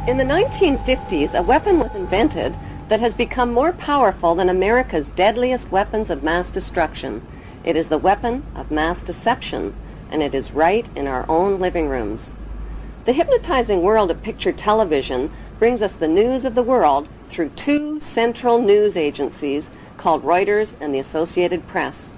In the 1950s, a weapon was invented that has become more powerful than America's deadliest weapons of mass destruction. It is the weapon of mass deception, and it is right in our own living rooms. The hypnotizing world of picture television brings us the news of the world through two central news agencies called Reuters and the Associated Press.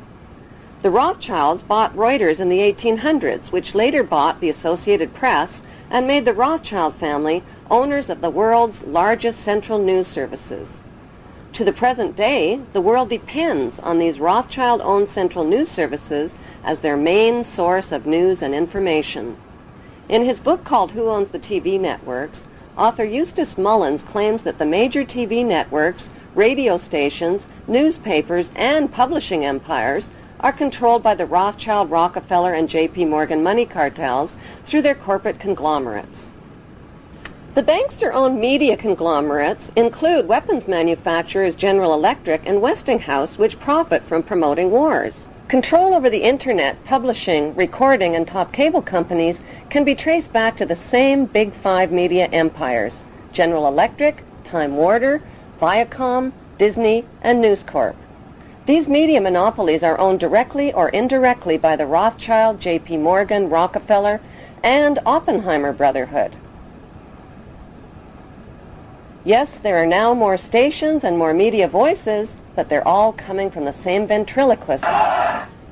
The Rothschilds bought Reuters in the 1800s, which later bought the Associated Press and made the Rothschild family owners of the world's largest central news services. To the present day, the world depends on these Rothschild-owned central news services as their main source of news and information. In his book called Who Owns the TV Networks, author Eustace Mullins claims that the major TV networks, radio stations, newspapers, and publishing empires are controlled by the Rothschild, Rockefeller, and J.P. Morgan money cartels through their corporate conglomerates. The bankster-owned media conglomerates include weapons manufacturers General Electric and Westinghouse, which profit from promoting wars. Control over the Internet, publishing, recording, and top cable companies can be traced back to the same Big Five media empires: General Electric, Time Warner, Viacom, Disney, and News Corp. These media monopolies are owned directly or indirectly by the Rothschild, J.P. Morgan, Rockefeller, and Oppenheimer Brotherhood. Yes, there are now more stations and more media voices, but they're all coming from the same ventriloquist.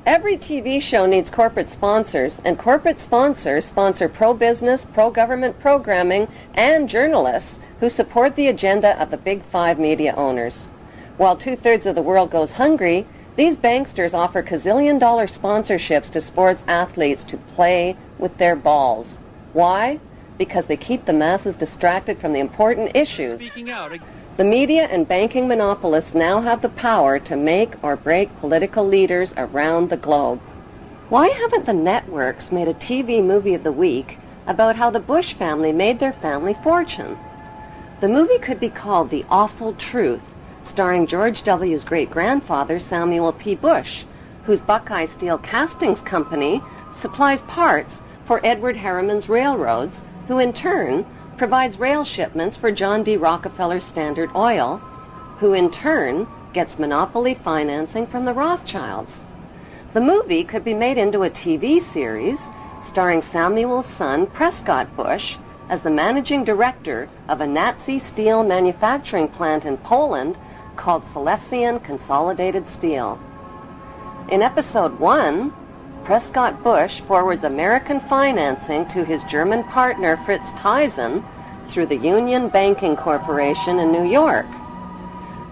Every TV show needs corporate sponsors, and corporate sponsors sponsor pro-business, pro-government programming, and journalists who support the agenda of the Big Five media owners. While 2/3 of the world goes hungry, these banksters offer gazillion-dollar sponsorships to sports athletes to play with their balls. Why? Because they keep the masses distracted from the important issues. The media and banking monopolists now have the power to make or break political leaders around the globe. Why haven't the networks made a TV movie of the week about how the Bush family made their family fortune? The movie could be called The Awful Truth, starring George W.'s great-grandfather, Samuel P. Bush, whose Buckeye Steel Castings Company supplies parts for Edward Harriman's railroads, who in turn provides rail shipments for John D. Rockefeller's Standard Oil, who in turn gets monopoly financing from the Rothschilds. The movie could be made into a TV series starring Samuel's son, Prescott Bush, as the managing director of a Nazi steel manufacturing plant in Poland called Silesian Consolidated Steel. In episode 1, Prescott Bush forwards American financing to his German partner Fritz Thyssen through the Union Banking Corporation in New York.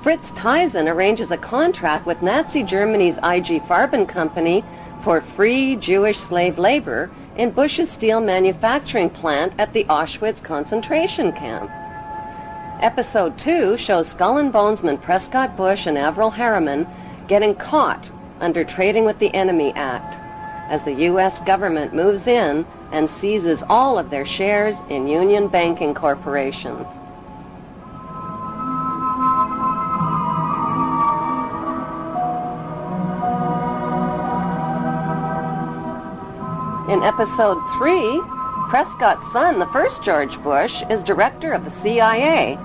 Fritz Thyssen arranges a contract with Nazi Germany's IG Farben Company for free Jewish slave labor in Bush's steel manufacturing plant at the Auschwitz concentration camp. Episode 2 shows Skull and Bonesman Prescott Bush and Averell Harriman getting caught under Trading with the Enemy Act, as the U.S. government moves in and seizes all of their shares in Union Banking Corporation. In episode 3, Prescott's son, the first George Bush, is director of the CIA.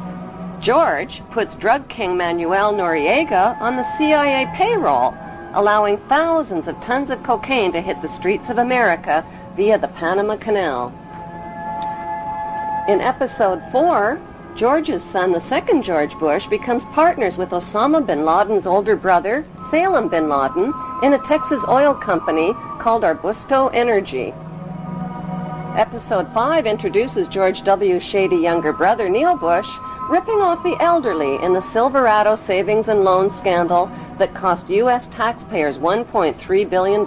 George puts drug king Manuel Noriega on the CIA payroll, allowing thousands of tons of cocaine to hit the streets of America via the Panama Canal. In episode 4, George's son, the second George Bush, becomes partners with Osama bin Laden's older brother, Salem bin Laden, in a Texas oil company called Arbusto Energy. Episode 5 introduces George W.'s shady younger brother, Neil Bush, ripping off the elderly in the Silverado savings and loan scandal that cost U.S. taxpayers $1.3 billion.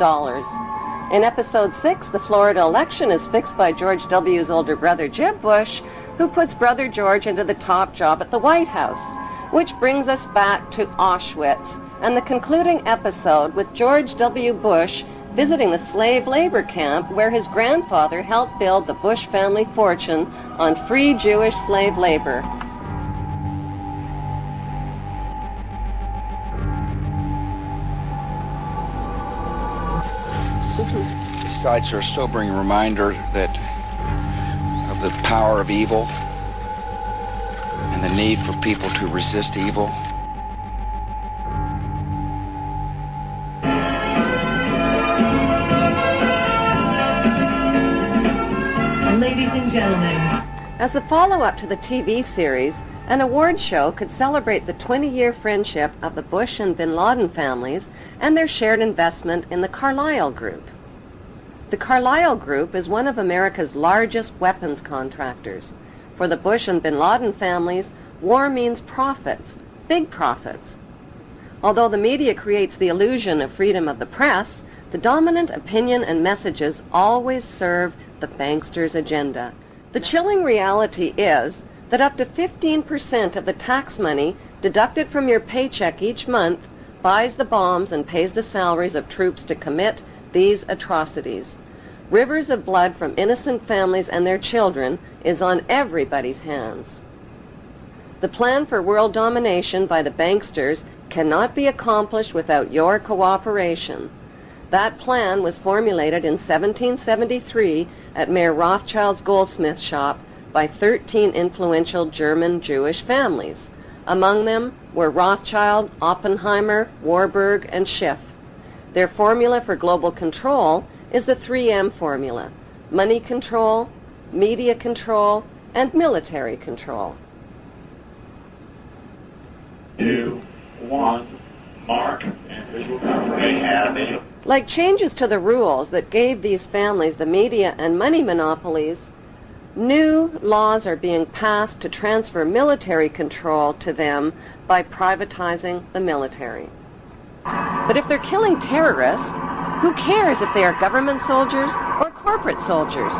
In episode 6, the Florida election is fixed by George W.'s older brother, Jeb Bush, who puts brother George into the top job at the White House, which brings us back to Auschwitz and the concluding episode with George W. Bush visiting the slave labor camp where his grandfather helped build the Bush family fortune on free Jewish slave labor. Sites are a sobering reminder that of the power of evil the need for people to resist evil. Ladies and gentlemen. As a follow-up to the TV series, an award show could celebrate the 20-year friendship of the Bush and Bin Laden families and their shared investment in the Carlyle Group. The Carlyle Group is one of America's largest weapons contractors. For the Bush and Bin Laden families, war means profits, big profits. Although the media creates the illusion of freedom of the press, the dominant opinion and messages always serve the banksters' agenda. The chilling reality is that up to 15% of the tax money deducted from your paycheck each month buys the bombs and pays the salaries of troops to commit these atrocities. Rivers of blood from innocent families and their children is on everybody's hands. The plan for world domination by the banksters cannot be accomplished without your cooperation. That plan was formulated in 1773 at Mayer Rothschild's goldsmith shop by 13 influential German Jewish families. Among them were Rothschild, Oppenheimer, Warburg, and Schiff. Their formula for global control is the 3M formula: money control, media control, and military control. 2, 1, mark, and visual confirmation. Like changes to the rules that gave these families the media and money monopolies, new laws are being passed to transfer military control to them by privatizing the military. But if they're killing terrorists, who cares if they are government soldiers or corporate soldiers?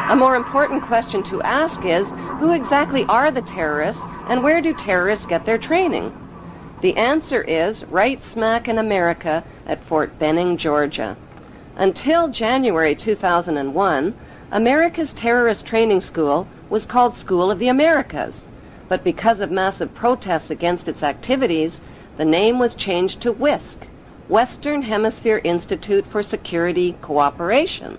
A more important question to ask is, who exactly are the terrorists and where do terrorists get their training? The answer is right smack in America at Fort Benning, Georgia. Until January 2001, America's terrorist training school was called School of the Americas, but because of massive protests against its activities, the name was changed to WISC, Western Hemisphere Institute for Security Cooperation.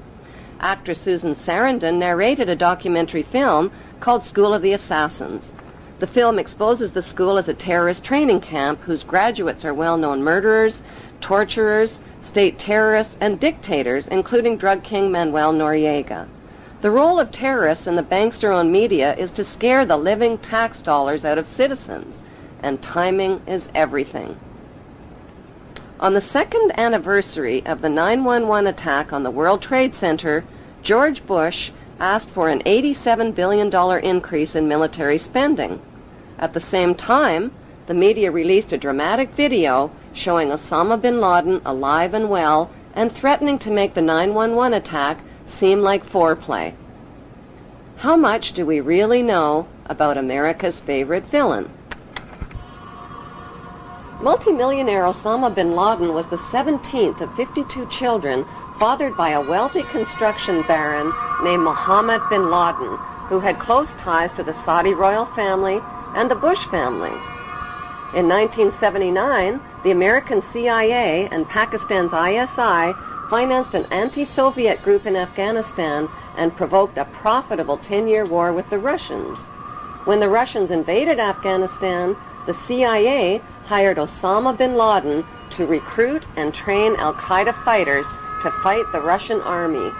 Actress Susan Sarandon narrated a documentary film called School of the Assassins. The film exposes the school as a terrorist training camp whose graduates are well-known murderers, torturers, state terrorists, and dictators, including drug king Manuel Noriega. The role of terrorists in the bankster-owned media is to scare the living tax dollars out of citizens, and timing is everything. On the second anniversary of the 9/11 attack on the World Trade Center, George Bush asked for an $87 billion increase in military spending. At the same time, the media released a dramatic video showing Osama bin Laden alive and well and threatening to make the 9/11 attack seem like foreplay. How much do we really know about America's favorite villain? Multimillionaire Osama bin Laden was the 17th of 52 children fathered by a wealthy construction baron named Mohammed bin Laden, who had close ties to the Saudi royal family and the Bush family. In 1979, the American CIA and Pakistan's ISI financed an anti-Soviet group in Afghanistan and provoked a profitable 10-year war with the Russians. When the Russians invaded Afghanistan, the CIA hired Osama bin Laden to recruit and train al-Qaeda fighters to fight the Russian army.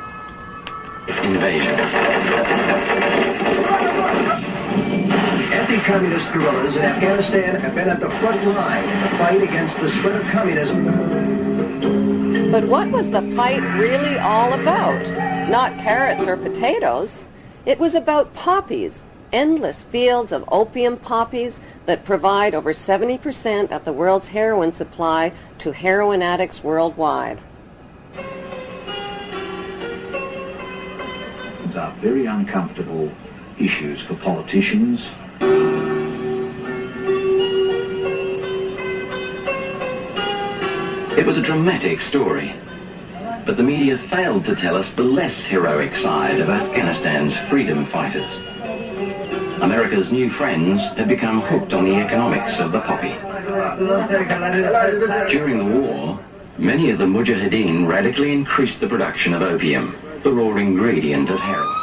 Invasion. Anti-communist guerrillas in Afghanistan have been at the front line in the fight against the spread of communism. But what was the fight really all about? Not carrots or potatoes. It was about poppies, endless fields of opium poppies that provide over 70% of the world's heroin supply to heroin addicts worldwide. These are very uncomfortable issues for politicians. It was a dramatic story, but the media failed to tell us the less heroic side of Afghanistan's freedom fighters. America's new friends had become hooked on the economics of the poppy. During the war, many of the mujahideen radically increased the production of opium, the raw ingredient of heroin.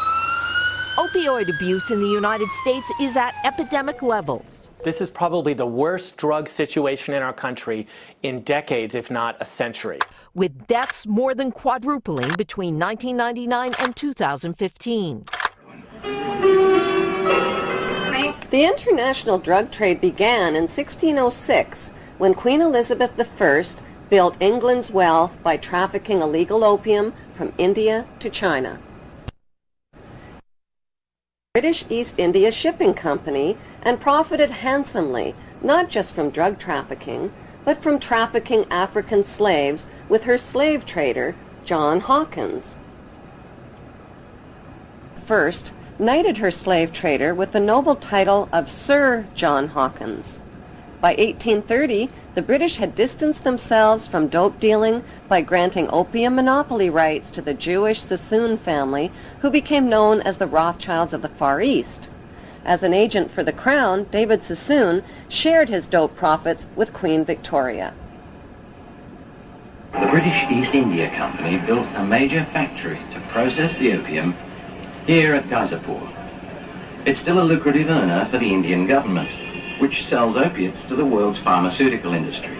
Opioid abuse in the United States is at epidemic levels. This is probably the worst drug situation in our country in decades, if not a century. With deaths more than quadrupling between 1999 and 2015. The international drug trade began in 1606 when Queen Elizabeth I built England's wealth by trafficking illegal opium from India to China. British East India Shipping Company and profited handsomely, not just from drug trafficking, but from trafficking African slaves with her slave trader, John Hawkins. First, knighted her slave trader with the noble title of Sir John Hawkins. By 1830, the British had distanced themselves from dope dealing by granting opium monopoly rights to the Jewish Sassoon family, who became known as the Rothschilds of the Far East. As an agent for the Crown, David Sassoon shared his dope profits with Queen Victoria. The British East India Company built a major factory to process the opium here at Gazipur. It's still a lucrative earner for the Indian government, which sells opiates to the world's pharmaceutical industry.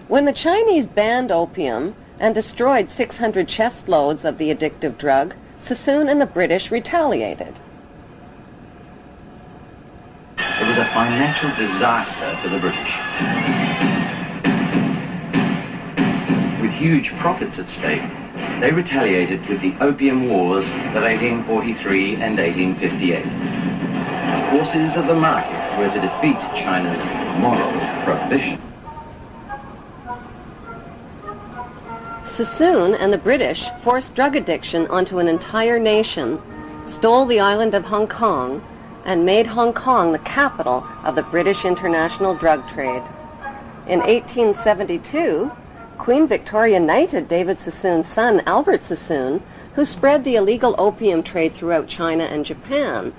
When the Chinese banned opium and destroyed 600 chest loads of the addictive drug, Sassoon and the British retaliated. It was a financial disaster for the British. With huge profits at stake, they retaliated with the Opium Wars of 1843 and 1858. The forces of the market were to defeat China's moral prohibition. Sassoon and the British forced drug addiction onto an entire nation, stole the island of Hong Kong, and made Hong Kong the capital of the British international drug trade. In 1872, Queen Victoria knighted David Sassoon's son, Albert Sassoon, who spread the illegal opium trade throughout China and Japan.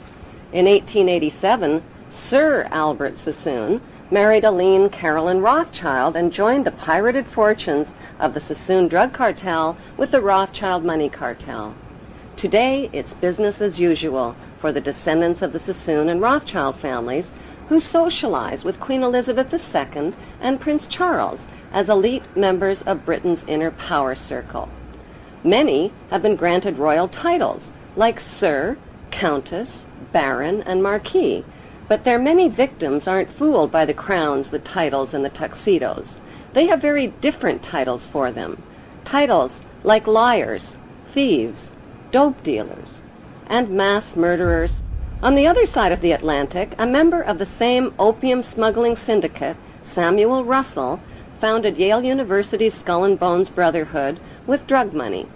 In 1887, Sir Albert Sassoon married Aline Carolyn Rothschild and joined the pirated fortunes of the Sassoon drug cartel with the Rothschild money cartel. Today, it's business as usual for the descendants of the Sassoon and Rothschild families, who socialize with Queen Elizabeth II and Prince Charles as elite members of Britain's inner power circle. Many have been granted royal titles, like Sir, Countess, Baron, and Marquis, but their many victims aren't fooled by the crowns, the titles, and the tuxedos. They have very different titles for them. Titles like liars, thieves, dope dealers, and mass murderers. On the other side of the Atlantic, a member of the same opium smuggling syndicate, Samuel Russell, founded Yale University's Skull and Bones Brotherhood with drug money.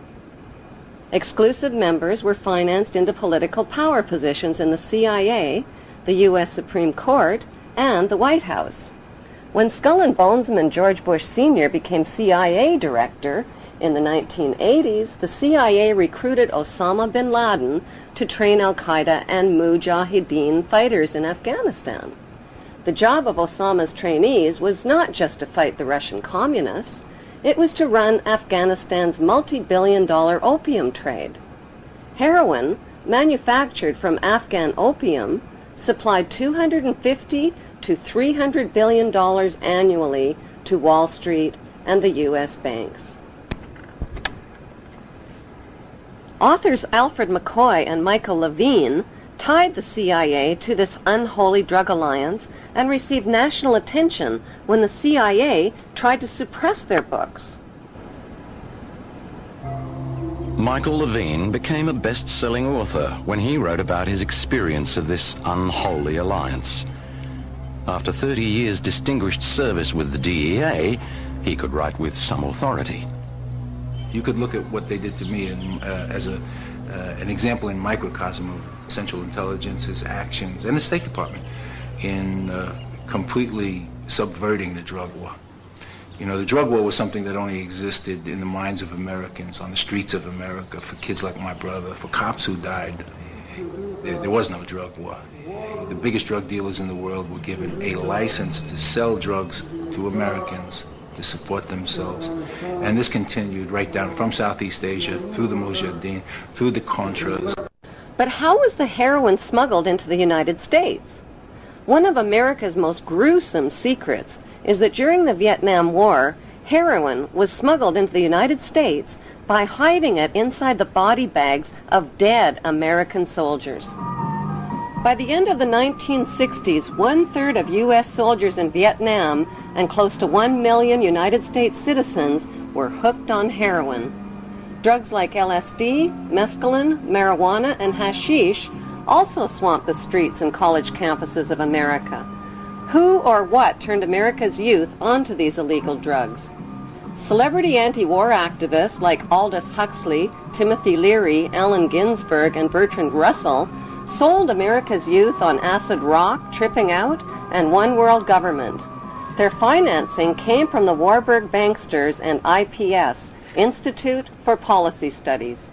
Exclusive members were financed into political power positions in the CIA, the U.S. Supreme Court, and the White House. When Skull and Bonesman George Bush Sr. became CIA director in the 1980s, the CIA recruited Osama bin Laden to train al-Qaeda and Mujahideen fighters in Afghanistan. The job of Osama's trainees was not just to fight the Russian communists, it was to run Afghanistan's multi-billion-dollar opium trade. Heroin, manufactured from Afghan opium, supplied $250 to $300 billion annually to Wall Street and the U.S. banks. Authors Alfred McCoy and Michael Levine tied the CIA to this unholy drug alliance and received national attention when the CIA tried to suppress their books. Michael Levine became a best-selling author when he wrote about his experience of this unholy alliance. After 30 years' distinguished service with the DEA, he could write with some authority. You could look at what they did to me as an example in microcosm of Central Intelligence's actions and the State Department in completely subverting the drug war. You know, the drug war was something that only existed in the minds of Americans, on the streets of America, for kids like my brother, for cops who died. There was no drug war. The biggest drug dealers in the world were given a license to sell drugs to Americans to support themselves. And this continued right down from Southeast Asia, through the Mujahideen, through the Contras. But how was the heroin smuggled into the United States? One of America's most gruesome secrets is that during the Vietnam War, heroin was smuggled into the United States by hiding it inside the body bags of dead American soldiers. By the end of the 1960s, 1/3 of U.S. soldiers in Vietnam and close to 1 million United States citizens were hooked on heroin. Drugs like LSD, mescaline, marijuana, and hashish also swamped the streets and college campuses of America. Who or what turned America's youth onto these illegal drugs? Celebrity anti-war activists like Aldous Huxley, Timothy Leary, Allen Ginsberg, and Bertrand Russell sold America's youth on acid rock, tripping out, and one world government. Their financing came from the Warburg Banksters and IPS, Institute for Policy Studies.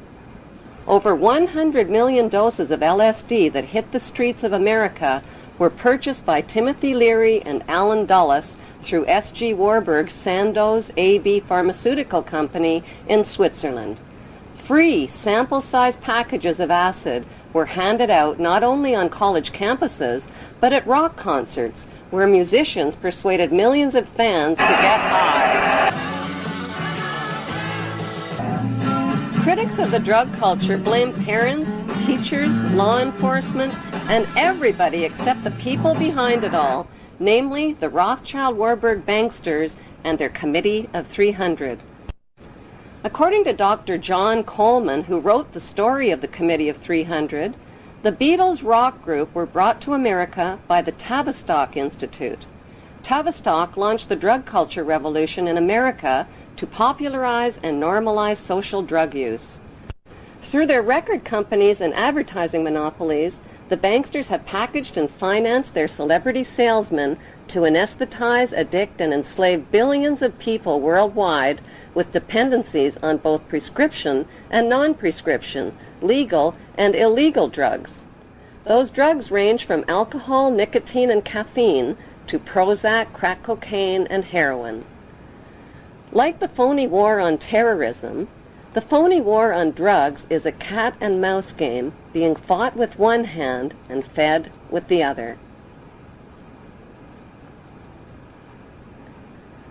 Over 100 million doses of LSD that hit the streets of America were purchased by Timothy Leary and Alan Dulles through S.G. Warburg's Sandoz AB Pharmaceutical Company in Switzerland. Free sample-sized packages of acid were handed out not only on college campuses, but at rock concerts, where musicians persuaded millions of fans to get high. Critics of the drug culture blame parents, teachers, law enforcement, and everybody except the people behind it all, namely the Rothschild-Warburg banksters and their Committee of 300. According to Dr. John Coleman, who wrote the story of the Committee of 300, the Beatles rock group were brought to America by the Tavistock Institute. Tavistock launched the drug culture revolution in America to popularize and normalize social drug use. Through their record companies and advertising monopolies, the banksters have packaged and financed their celebrity salesmen to anesthetize, addict, and enslave billions of people worldwide with dependencies on both prescription and non-prescription, legal and illegal drugs. Those drugs range from alcohol, nicotine, and caffeine to Prozac, crack cocaine, and heroin. Like the phony war on terrorism, the phony war on drugs is a cat and mouse game being fought with one hand and fed with the other.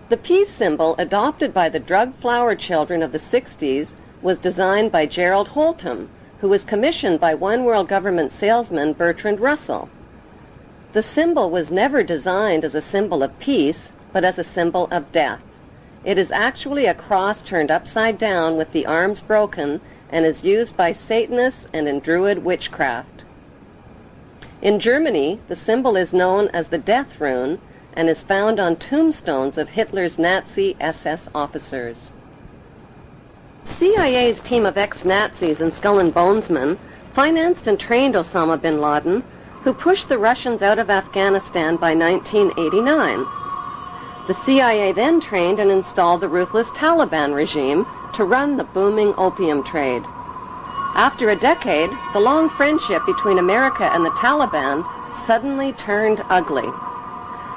The peace symbol adopted by the drug flower children of the 60s was designed by Gerald Holtham, who was commissioned by One World Government salesman Bertrand Russell. The symbol was never designed as a symbol of peace, but as a symbol of death. It is actually a cross turned upside down with the arms broken and is used by Satanists and in Druid witchcraft. In Germany, the symbol is known as the Death Rune and is found on tombstones of Hitler's Nazi SS officers. CIA's team of ex-Nazis and Skull and Bonesmen financed and trained Osama bin Laden, who pushed the Russians out of Afghanistan by 1989. The CIA then trained and installed the ruthless Taliban regime to run the booming opium trade. After a decade, the long friendship between America and the Taliban suddenly turned ugly.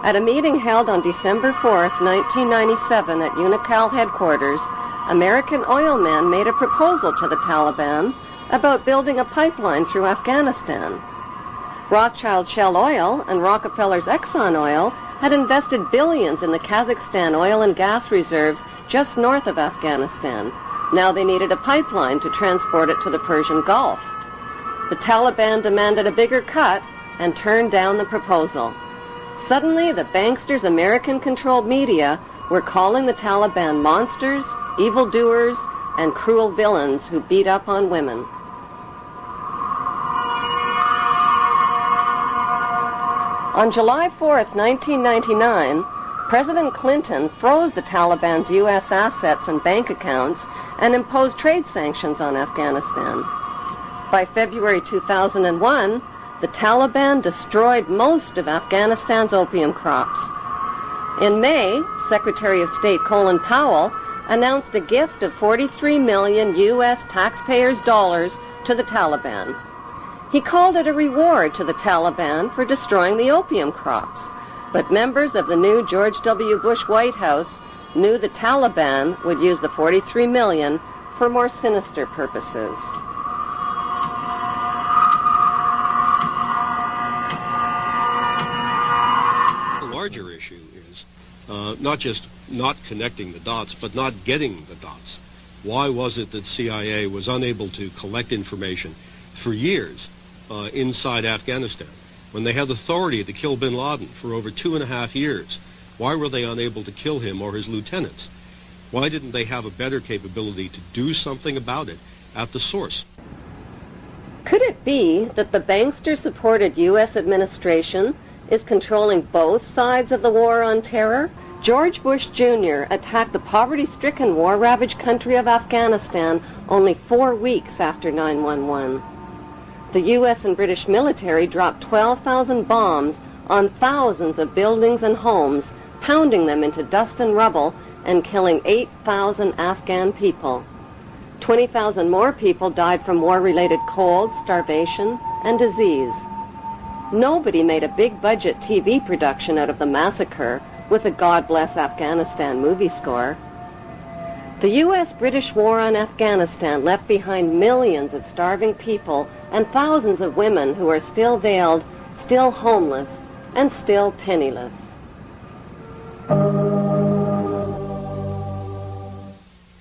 At a meeting held on December 4th, 1997 at Unocal headquarters, American oil men made a proposal to the Taliban about building a pipeline through Afghanistan. Rothschild Shell Oil and Rockefeller's Exxon Oil had invested billions in the Kazakhstan oil and gas reserves just north of Afghanistan. Now they needed a pipeline to transport it to the Persian Gulf. The Taliban demanded a bigger cut and turned down the proposal. Suddenly, the banksters' American-controlled media were calling the Taliban monsters, evildoers, and cruel villains who beat up on women. On July 4th, 1999, President Clinton froze the Taliban's U.S. assets and bank accounts and imposed trade sanctions on Afghanistan. By February 2001, the Taliban destroyed most of Afghanistan's opium crops. In May, Secretary of State Colin Powell announced a gift of 43 million U.S. taxpayers' dollars to the Taliban. He called it a reward to the Taliban for destroying the opium crops, but members of the new George W. Bush White House knew the Taliban would use the 43 million for more sinister purposes. larger issue is not just not connecting the dots, but not getting the dots. Why was it that CIA was unable to collect information for years inside Afghanistan when they had authority to kill bin Laden for over 2.5 years? Why were they unable to kill him or his lieutenants? Why didn't they have a better capability to do something about it at the source? Could it be that the bankster-supported U.S. administration is controlling both sides of the war on terror? George Bush Jr. attacked the poverty-stricken, war-ravaged country of Afghanistan only 4 weeks after 9/11. The U.S. and British military dropped 12,000 bombs on thousands of buildings and homes, pounding them into dust and rubble and killing 8,000 Afghan people. 20,000 more people died from war-related cold, starvation, and disease. Nobody made a big-budget TV production out of the massacre with a God Bless Afghanistan movie score. The U.S.-British war on Afghanistan left behind millions of starving people and thousands of women who are still veiled, still homeless, and still penniless.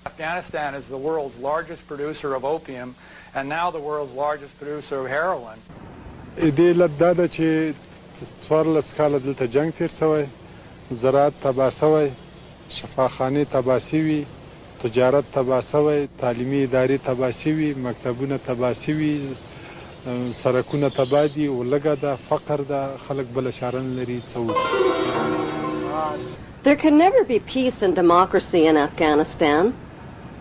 Afghanistan is the world's largest producer of opium and now the world's largest producer of heroin. دې لد دا ده چې 14 کاله دلته جنگ تیر شوی، زراعت تباه شوی، شفاخانې تباه شوي، تجارت تباه شوی، تعلیمي ادارې تباه شوي، مکتبونه تباه شوي، سرکونه تباه دي، ولږه ده، فقر ده، خلک بله چاره نه لري څه وکړي. There can never be peace and democracy in Afghanistan.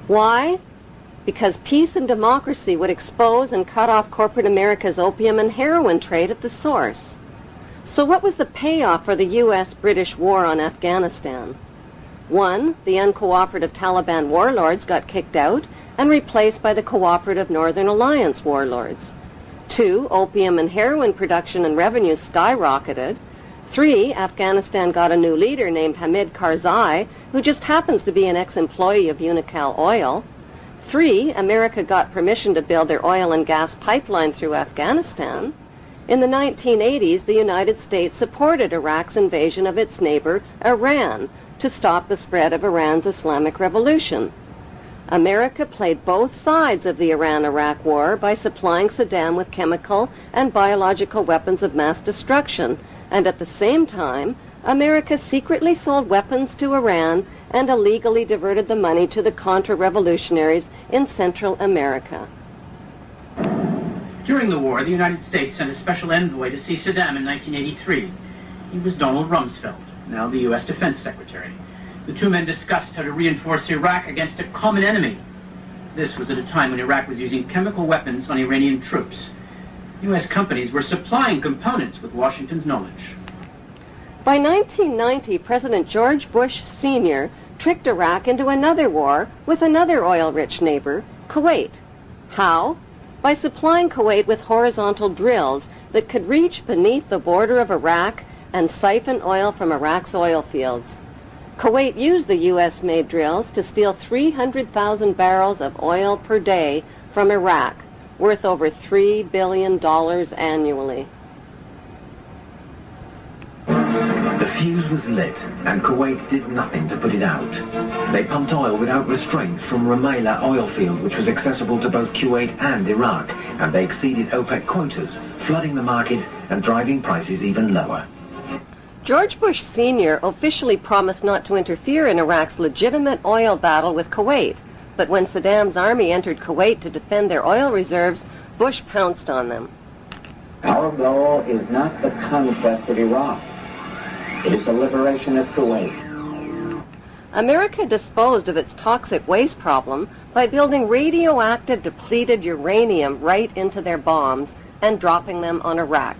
Why? Because peace and democracy would expose and cut off corporate America's opium and heroin trade at the source. So what was the payoff for the U.S.-British war on Afghanistan? 1. The uncooperative Taliban warlords got kicked out and replaced by the cooperative Northern Alliance warlords. 2. Opium and heroin production and revenues skyrocketed. 3. Afghanistan got a new leader named Hamid Karzai, who just happens to be an ex-employee of Unocal Oil. 3. America got permission to build their oil and gas pipeline through Afghanistan. In the 1980s, the United States supported Iraq's invasion of its neighbor, Iran, to stop the spread of Iran's Islamic Revolution. America played both sides of the Iran-Iraq war by supplying Saddam with chemical and biological weapons of mass destruction, and at the same time, America secretly sold weapons to Iran and illegally diverted the money to the Contra-revolutionaries in Central America. During the war, the United States sent a special envoy to see Saddam in 1983. He was Donald Rumsfeld, now the U.S. Defense Secretary. The two men discussed how to reinforce Iraq against a common enemy. This was at a time when Iraq was using chemical weapons on Iranian troops. U.S. companies were supplying components with Washington's knowledge. By 1990, President George Bush Sr. tricked Iraq into another war with another oil-rich neighbor, Kuwait. How? By supplying Kuwait with horizontal drills that could reach beneath the border of Iraq and siphon oil from Iraq's oil fields. Kuwait used the U.S.-made drills to steal 300,000 barrels of oil per day from Iraq, worth over $3 billion annually. The fuse was lit, and Kuwait did nothing to put it out. They pumped oil without restraint from Rumaila oil field, which was accessible to both Kuwait and Iraq, and they exceeded OPEC quotas, flooding the market and driving prices even lower. George Bush Sr. officially promised not to interfere in Iraq's legitimate oil battle with Kuwait, but when Saddam's army entered Kuwait to defend their oil reserves, Bush pounced on them. Our goal is not the conquest of Iraq. It is the liberation of Kuwait. America disposed of its toxic waste problem by building radioactive depleted uranium right into their bombs and dropping them on Iraq.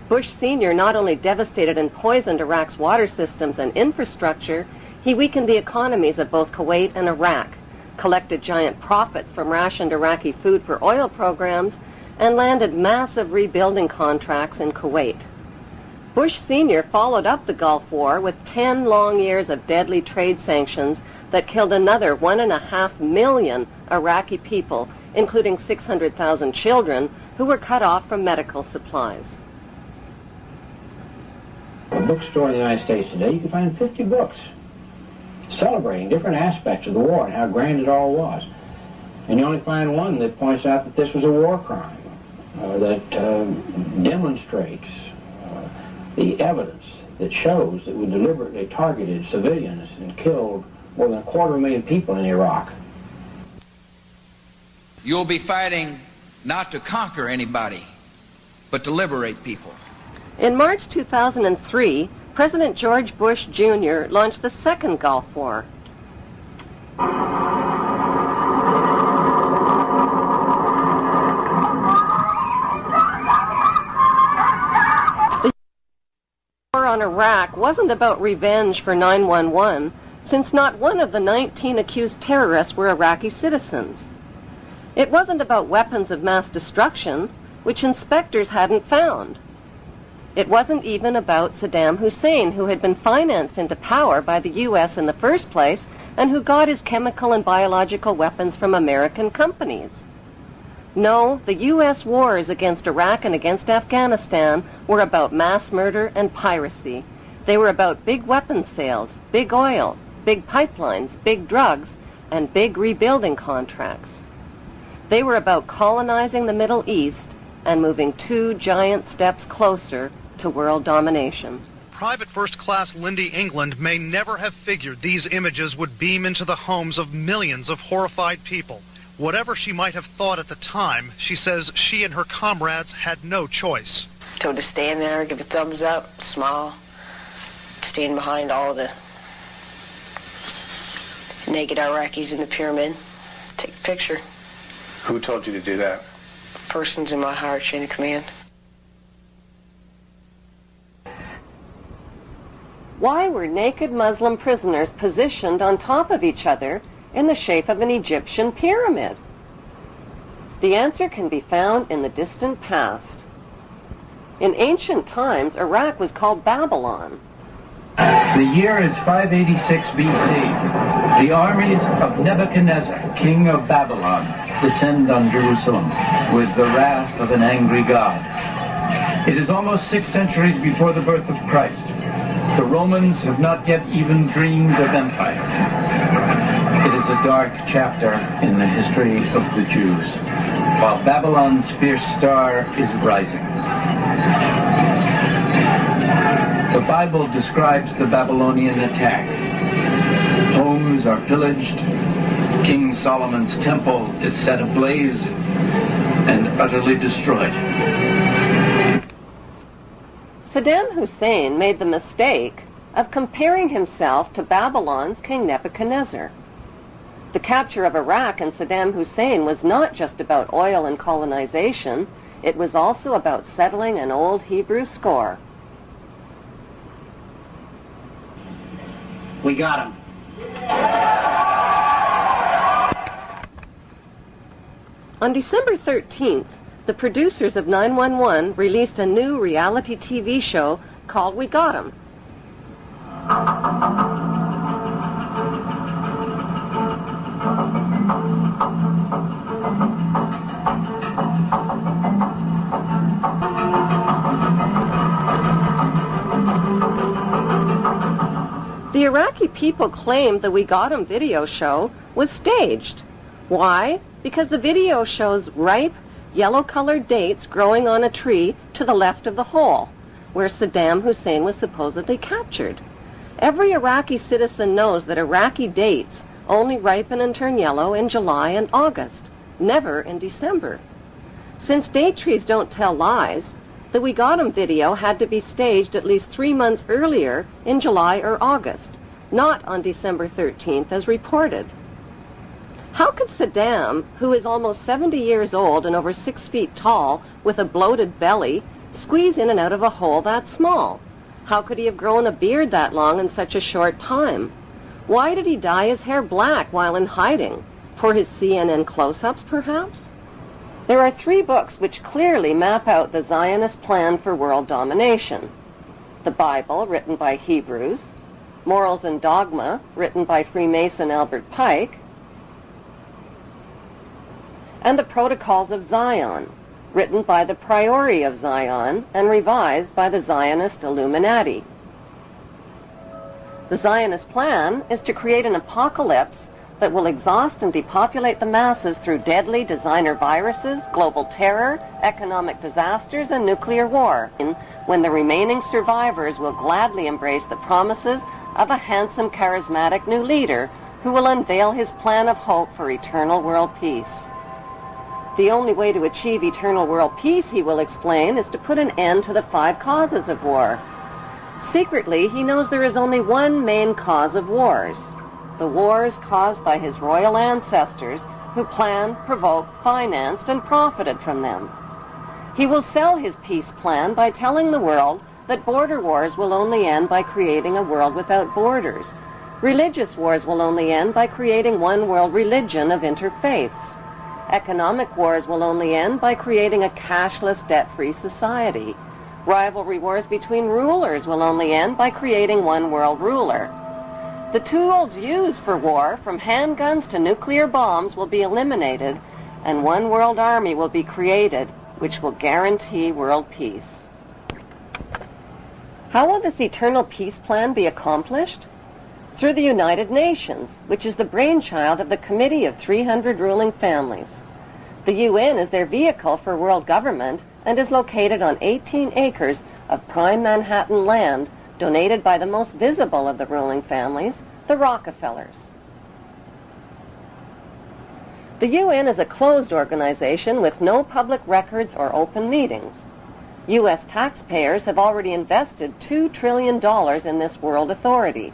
Bush Sr. not only devastated and poisoned Iraq's water systems and infrastructure, he weakened the economies of both Kuwait and Iraq, collected giant profits from rationed Iraqi food for oil programs, and landed massive rebuilding contracts in Kuwait. Bush Sr. followed up the Gulf War with 10 long years of deadly trade sanctions that killed another 1.5 million Iraqi people, including 600,000 children who were cut off from medical supplies. bookstore in the United States today, you can find 50 books celebrating different aspects of the war and how grand it all was. And you only find one that points out that this was a war crime, that demonstrates the evidence that shows that we deliberately targeted civilians and killed more than 250,000 people in Iraq. You'll be fighting not to conquer anybody, but to liberate people. In March 2003, President George Bush Jr. launched the Second Gulf War. The war on Iraq wasn't about revenge for 9/11, since not one of the 19 accused terrorists were Iraqi citizens. It wasn't about weapons of mass destruction, which inspectors hadn't found. It wasn't even about Saddam Hussein, who had been financed into power by the U.S. in the first place and who got his chemical and biological weapons from American companies. No, the U.S. wars against Iraq and against Afghanistan were about mass murder and piracy. They were about big weapons sales, big oil, big pipelines, big drugs, and big rebuilding contracts. They were about colonizing the Middle East and moving 2 giant steps closer to world domination. Private First Class Lindy England may never have figured these images would beam into the homes of millions of horrified people. Whatever she might have thought at the time, she says she and her comrades had no choice. So to stand there, give a thumbs up, smile, stand behind all the naked Iraqis in the pyramid, take a picture. Who told you to do that? Persons in my higher chain of command. Why were naked Muslim prisoners positioned on top of each other in the shape of an Egyptian pyramid? The answer can be found in the distant past. In ancient times, Iraq was called Babylon. The year is 586 BC. The armies of Nebuchadnezzar, king of Babylon, descend on Jerusalem with the wrath of an angry God. It is almost 6 centuries before the birth of Christ. The Romans have not yet even dreamed of empire. It is a dark chapter in the history of the Jews, while Babylon's fierce star is rising. The Bible describes the Babylonian attack. Homes are pillaged, King Solomon's temple is set ablaze and utterly destroyed. Saddam Hussein made the mistake of comparing himself to Babylon's King Nebuchadnezzar. The capture of Iraq and Saddam Hussein was not just about oil and colonization, it was also about settling an old Hebrew score. We got him. On December 13th, the producers of 911 released a new reality TV show called We Got 'Em. The Iraqi people claimed the We Got 'Em video show was staged. Why? Because the video shows ripe, yellow-colored dates growing on a tree to the left of the hole, where Saddam Hussein was supposedly captured. Every Iraqi citizen knows that Iraqi dates only ripen and turn yellow in July and August, never in December. Since date trees don't tell lies, the We Got 'Em video had to be staged at least 3 months earlier in July or August, not on December 13th as reported. How could Saddam, who is almost 70 years old and over 6 feet tall with a bloated belly, squeeze in and out of a hole that small? How could he have grown a beard that long in such a short time? Why did he dye his hair black while in hiding? For his CNN close-ups, perhaps? There are 3 books which clearly map out the Zionist plan for world domination. The Bible, written by Hebrews, Morals and Dogma, written by Freemason Albert Pike, and the Protocols of Zion, written by the Priori of Zion and revised by the Zionist Illuminati. The Zionist plan is to create an apocalypse that will exhaust and depopulate the masses through deadly designer viruses, global terror, economic disasters, and nuclear war, when the remaining survivors will gladly embrace the promises of a handsome, charismatic new leader who will unveil his plan of hope for eternal world peace. The only way to achieve eternal world peace, he will explain, is to put an end to the 5 causes of war. Secretly, he knows there is only one main cause of wars: the wars caused by his royal ancestors who planned, provoked, financed, and profited from them. He will sell his peace plan by telling the world that border wars will only end by creating a world without borders. Religious wars will only end by creating one world religion of interfaiths. Economic wars will only end by creating a cashless, debt-free society. Rivalry wars between rulers will only end by creating one world ruler. The tools used for war, from handguns to nuclear bombs, will be eliminated, and one world army will be created, which will guarantee world peace. How will this eternal peace plan be accomplished? Through the United Nations, which is the brainchild of the Committee of 300 Ruling Families. The UN is their vehicle for world government and is located on 18 acres of prime Manhattan land donated by the most visible of the ruling families, the Rockefellers. The UN is a closed organization with no public records or open meetings. U.S. taxpayers have already invested $2 trillion in this world authority.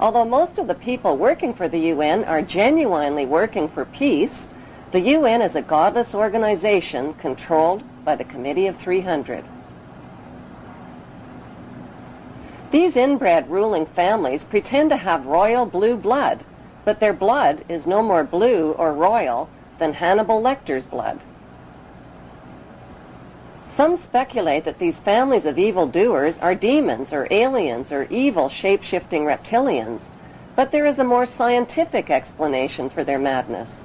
Although most of the people working for the UN are genuinely working for peace, the UN is a godless organization controlled by the Committee of 300. These inbred ruling families pretend to have royal blue blood, but their blood is no more blue or royal than Hannibal Lecter's blood. Some speculate that these families of evildoers are demons or aliens or evil shape-shifting reptilians, but there is a more scientific explanation for their madness.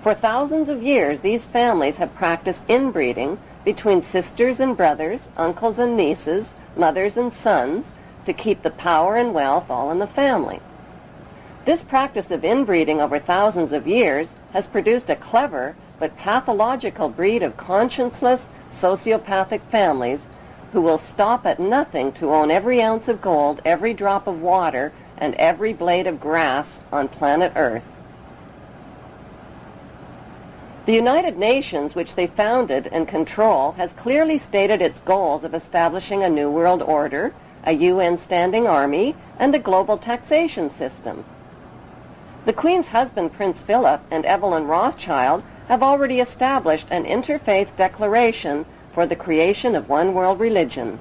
For thousands of years, these families have practiced inbreeding between sisters and brothers, uncles and nieces, mothers and sons, to keep the power and wealth all in the family. This practice of inbreeding over thousands of years has produced a clever but pathological breed of conscienceless, sociopathic families who will stop at nothing to own every ounce of gold, every drop of water, and every blade of grass on planet Earth. The United Nations, which they founded and control, has clearly stated its goals of establishing a new world order, a UN standing army, and a global taxation system. The Queen's husband, Prince Philip, and Evelyn Rothschild have already established an interfaith declaration for the creation of one world religion.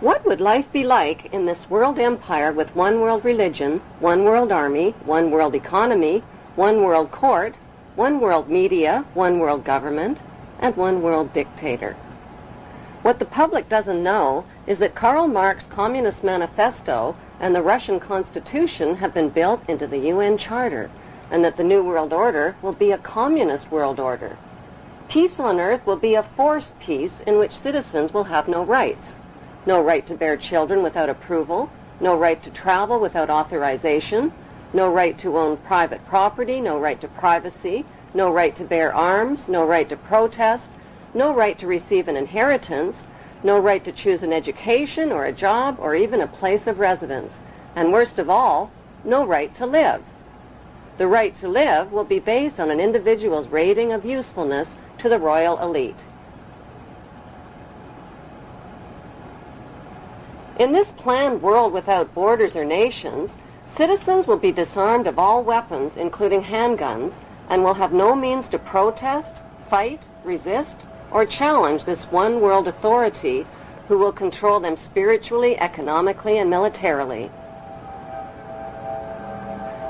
What would life be like in this world empire with one world religion, one world army, one world economy, one world court, one world media, one world government, and one world dictator? What the public doesn't know is that Karl Marx's Communist Manifesto and the Russian Constitution have been built into the UN Charter, and that the New World Order will be a communist world order. Peace on earth will be a forced peace in which citizens will have no rights. No right to bear children without approval, no right to travel without authorization, no right to own private property, no right to privacy, no right to bear arms, no right to protest, no right to receive an inheritance, no right to choose an education or a job or even a place of residence, and worst of all, no right to live. The right to live will be based on an individual's rating of usefulness to the royal elite. In this planned world without borders or nations, citizens will be disarmed of all weapons, including handguns, and will have no means to protest, fight, resist, or challenge this one world authority who will control them spiritually, economically, and militarily.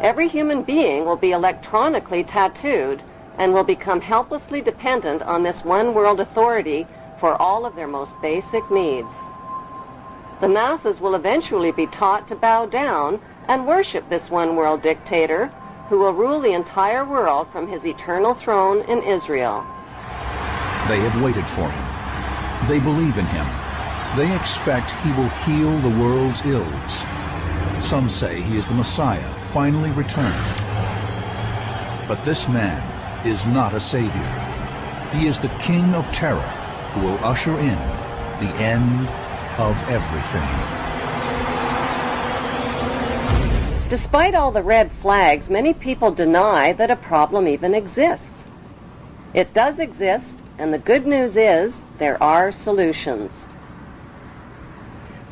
Every human being will be electronically tattooed and will become helplessly dependent on this one world authority for all of their most basic needs. The masses will eventually be taught to bow down and worship this one world dictator who will rule the entire world from his eternal throne in Israel. They have waited for him. They believe in him. They expect he will heal the world's ills. Some say he is the Messiah, finally returned. But this man is not a savior. He is the king of terror who will usher in the end of everything. Despite all the red flags, many people deny that a problem even exists. It does exist, and the good news is there are solutions.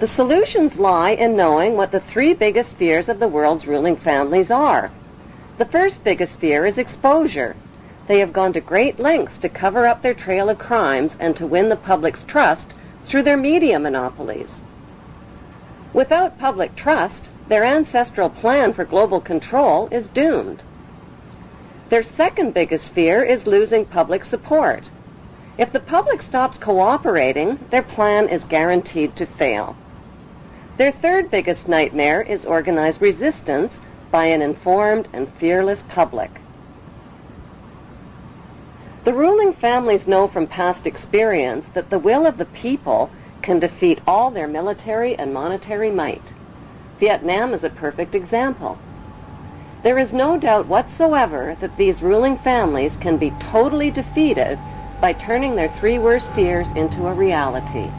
The solutions lie in knowing what the three biggest fears of the world's ruling families are. The first biggest fear is exposure. They have gone to great lengths to cover up their trail of crimes and to win the public's trust through their media monopolies. Without public trust, their ancestral plan for global control is doomed. Their second biggest fear is losing public support. If the public stops cooperating, their plan is guaranteed to fail. Their third biggest nightmare is organized resistance by an informed and fearless public. The ruling families know from past experience that the will of the people can defeat all their military and monetary might. Vietnam is a perfect example. There is no doubt whatsoever that these ruling families can be totally defeated by turning their three worst fears into a reality.